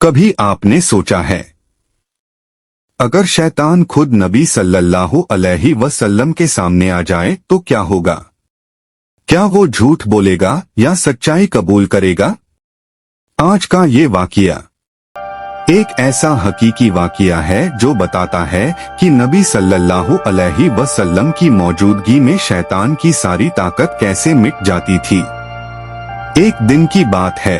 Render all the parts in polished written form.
कभी आपने सोचा है, अगर शैतान खुद नबी सल्लल्लाहु अलैहि वसल्लम के सामने आ जाए तो क्या होगा? क्या वो झूठ बोलेगा या सच्चाई कबूल करेगा? आज का ये वाकया एक ऐसा हकीकी वाकया है जो बताता है कि नबी सल्लल्लाहु अलैहि वसल्लम की मौजूदगी में शैतान की सारी ताकत कैसे मिट जाती थी। एक दिन की बात है,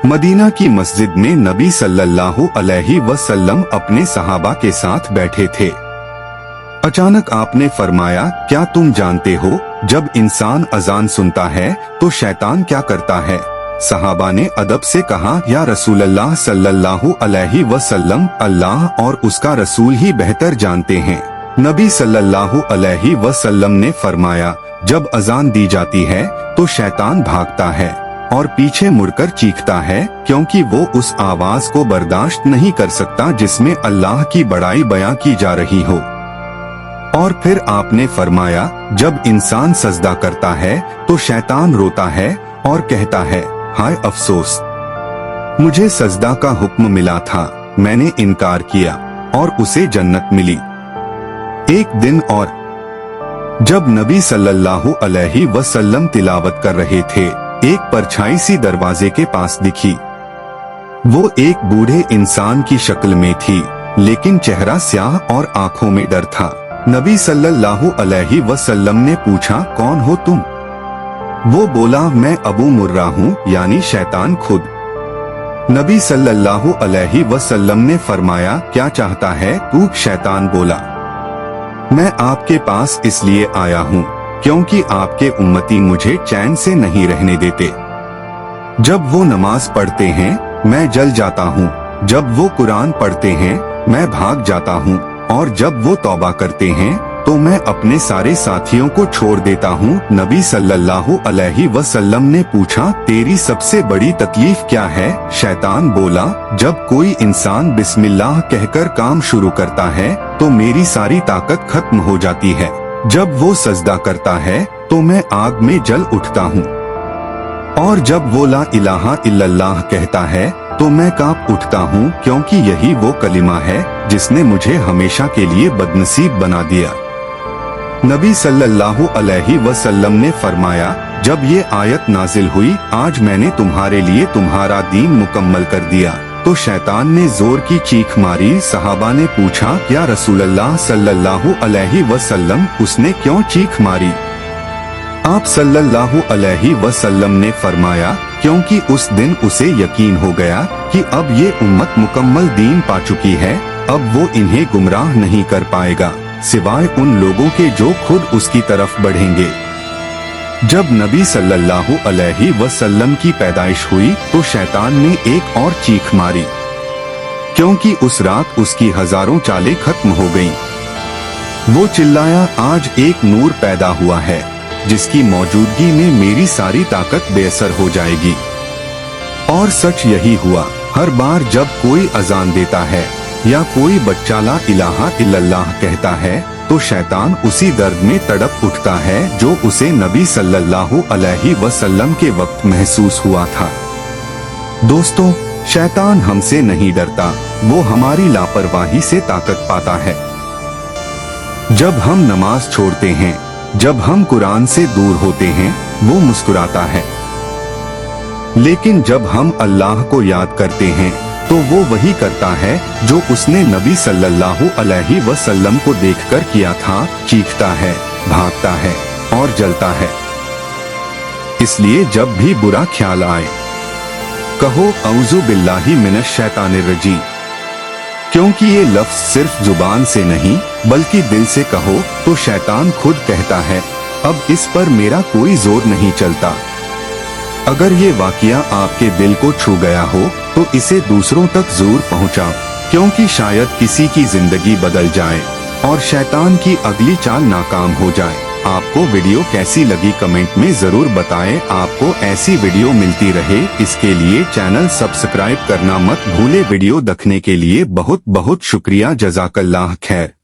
मदीना की मस्जिद में नबी सल्लल्लाहु अलैहि वसल्लम अपने सहाबा के साथ बैठे थे। अचानक आपने फरमाया, क्या तुम जानते हो जब इंसान अजान सुनता है तो शैतान क्या करता है? सहाबा ने अदब से कहा, या रसूलल्लाह सल्लल्लाहु अलैहि वसल्लम, अल्लाह और उसका रसूल ही बेहतर जानते हैं। नबी सल्लल्लाहु अलैहि वसल्लम ने फरमाया, जब अजान दी जाती है तो शैतान भागता है और पीछे मुड़कर चीखता है, क्योंकि वो उस आवाज को बर्दाश्त नहीं कर सकता जिसमें अल्लाह की बड़ाई बयां की जा रही हो। और फिर आपने फरमाया, जब इंसान सजदा करता है तो शैतान रोता है और कहता है, हाय अफसोस, मुझे सजदा का हुक्म मिला था, मैंने इनकार किया और उसे जन्नत मिली। एक दिन और जब नबी सल्लल्लाहु अलैहि वसल्लम तिलावत कर रहे थे, एक परछाई सी दरवाजे के पास दिखी। वो एक बूढ़े इंसान की शक्ल में थी, लेकिन चेहरा स्याह और आंखों में डर था। नबी सल्लल्लाहु अलैहि वसल्लम ने पूछा, कौन हो तुम? वो बोला, मैं अबू मुर्रा हूँ, यानी शैतान खुद। नबी सल्लल्लाहु अलैहि वसल्लम ने फरमाया, क्या चाहता है तू? शैतान बोला, मैं आपके पास इसलिए आया हूँ क्योंकि आपके उम्मती मुझे चैन से नहीं रहने देते। जब वो नमाज पढ़ते हैं मैं जल जाता हूँ, जब वो कुरान पढ़ते हैं मैं भाग जाता हूँ, और जब वो तौबा करते हैं तो मैं अपने सारे साथियों को छोड़ देता हूँ। नबी सल्लल्लाहु अलैहि वसल्लम ने पूछा, तेरी सबसे बड़ी तकलीफ क्या है? शैतान बोला, जब कोई इंसान बिस्मिल्लाह कहकर काम शुरू करता है तो मेरी सारी ताकत खत्म हो जाती है। जब वो सजदा करता है तो मैं आग में जल उठता हूँ, और जब वो ला इलाहा इल्लल्लाह कहता है तो मैं कांप उठता हूँ, क्योंकि यही वो कलिमा है जिसने मुझे हमेशा के लिए बदनसीब बना दिया। नबी सल्लल्लाहु अलैहि वसल्लम ने फरमाया, जब ये आयत नाजिल हुई, आज मैंने तुम्हारे लिए तुम्हारा दीन मुकम्मल कर दिया, तो शैतान ने जोर की चीख मारी। सहाबा ने पूछा, या रसूलल्लाह सल्लल्लाहु अलैहि वसल्लम, उसने क्यों चीख मारी? आप सल्लल्लाहु अलैहि वसल्लम ने फरमाया, क्योंकि उस दिन उसे यकीन हो गया कि अब ये उम्मत मुकम्मल दीन पा चुकी है, अब वो इन्हें गुमराह नहीं कर पाएगा सिवाय उन लोगों के जो खुद उसकी तरफ बढ़ेंगे। जब नबी सल्लल्लाहु अलैहि वसल्लम की पैदाइश हुई तो शैतान ने एक और चीख मारी, क्योंकि उस रात उसकी हजारों चालें खत्म हो गईं। वो चिल्लाया, आज एक नूर पैदा हुआ है जिसकी मौजूदगी में मेरी सारी ताकत बेअसर हो जाएगी। और सच यही हुआ। हर बार जब कोई अजान देता है या कोई बच्चा ला इलाहा इल्लल्लाह कहता है तो शैतान उसी दर्द में तड़प उठता है जो उसे नबी सल्लल्लाहु अलैहि वसल्लम के वक्त महसूस हुआ था। दोस्तों, शैतान हमसे नहीं डरता, वो हमारी लापरवाही से ताकत पाता है। जब हम नमाज छोड़ते हैं, जब हम कुरान से दूर होते हैं, वो मुस्कुराता है। लेकिन जब हम अल्लाह को याद करते हैं तो वो वही करता है जो उसने नबी सल्लल्लाहु अलैहि वसल्लम को देखकर किया था, चीखता है, भागता है और जलता है। इसलिए जब भी बुरा ख्याल आए, कहो औज़ु बिल्लाहि मिनश शैतानिर रजीम, क्योंकि ये लफ्ज सिर्फ जुबान से नहीं बल्कि दिल से कहो तो शैतान खुद कहता है, अब इस पर मेरा कोई जोर नहीं चलता। अगर ये वाकया आपके दिल को छू गया हो तो इसे दूसरों तक जरूर पहुंचाओ, क्योंकि शायद किसी की जिंदगी बदल जाए और शैतान की अगली चाल नाकाम हो जाए। आपको वीडियो कैसी लगी कमेंट में जरूर बताएं। आपको ऐसी वीडियो मिलती रहे इसके लिए चैनल सब्सक्राइब करना मत भूले। वीडियो देखने के लिए बहुत बहुत शुक्रिया। जज़ाकल्लाह खैर।